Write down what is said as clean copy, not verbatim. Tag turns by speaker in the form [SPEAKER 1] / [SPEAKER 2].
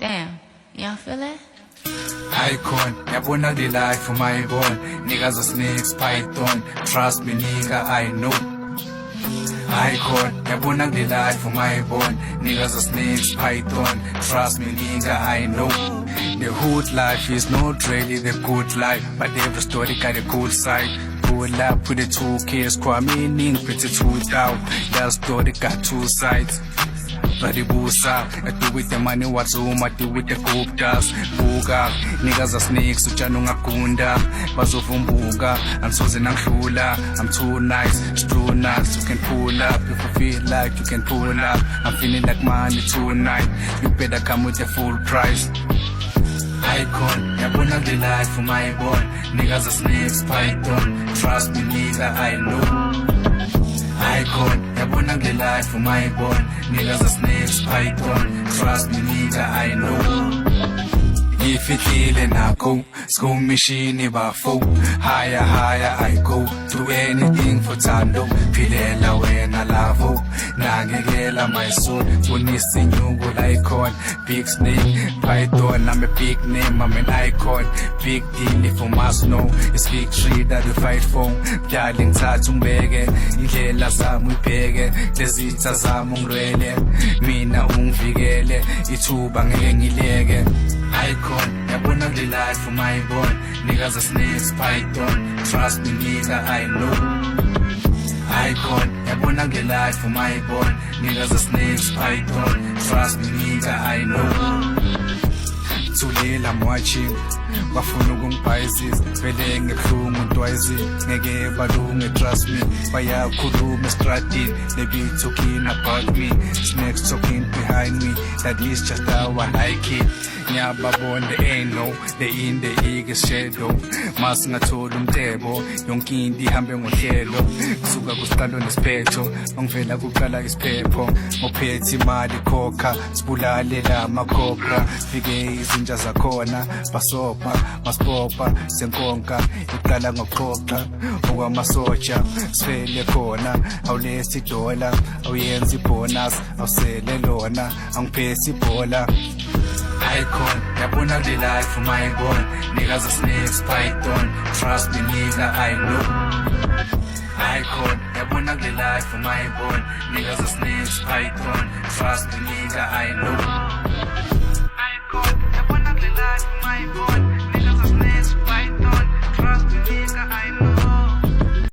[SPEAKER 1] Damn, y'all feel it?
[SPEAKER 2] Icon, yabona the life for my bone. Niggas are snakes, python. Trust me, nigga, I know. Icon, yabona the life for my bone. Niggas are snakes, python. Trust me, nigga, I know. The hood life is not really the good life, but every story got a good side. Good life with the 2 kids, meaning pretty 2,000. That story got 2 sides. Badibusa, I do with the money what's home, I do with the coop dust. Buga, niggas are snakes, Ujanunga Kunda, Bazovumbuga, I'm so Zenangula, I'm too nice, it's too nice, you can pull up, if you feel like you can pull up, I'm feeling like money tonight, you better come with the full price. Icon, yabona the life for my boy, niggas are snakes, python, trust me nigga, I know. Icon, yabona the life for my boy. Niggas are snakes, python. Trust me, nigga, I know. Ifihlile nakho, school machine bafo. Higher, higher I go. Do anything for Tando. Philela wena lavo. Nangekela my soul. Bunisi nyungu icon. Big snake, python. I'm a big name, I'm an icon. Big deal if you must know. It's victory that we fight for. Darling thathu ngibeke. Indlela zami ubheke. Lezitha zami ungilwele. Mina ungivikele. Ithuba ngeke ngileke. Icon, yabona the life for my boy. Niggas are snakes, python. Trust me, nigga, I know. Icon, yabona the life for my boy. Niggas are snakes, python. Trust me, nigga, I know. Tulile, I'm watching. Bafuna ukungibhayizisa vele ngebuhlungu twice ngeke balunge trust me bayakhuluma estradini they be talking about me snakes talking behind me that is just how I like it ngiyababona they ain't no they in the biggest shadow masingathola umtebo yonke into ihambe ngohlelo kusuka kusiqalo nesiphetho angivela kuqala isiphepho ngophethe imali khokha sibulale la makhokra fike izinja zakhona basopa maspopa senkonka iqala ngoqoqa okwamasoja sifele khona awulesi dola awuyenza ibonus awusele lona angiphesi ibhola. Icon, yabona the life for my boy. Niggas are snakes, python. Trust me, nigga, I know. Icon, yabona the life for my boy. Niggas are snakes, python. Trust me, nigga, I know. Icon, yabona the life for my boy.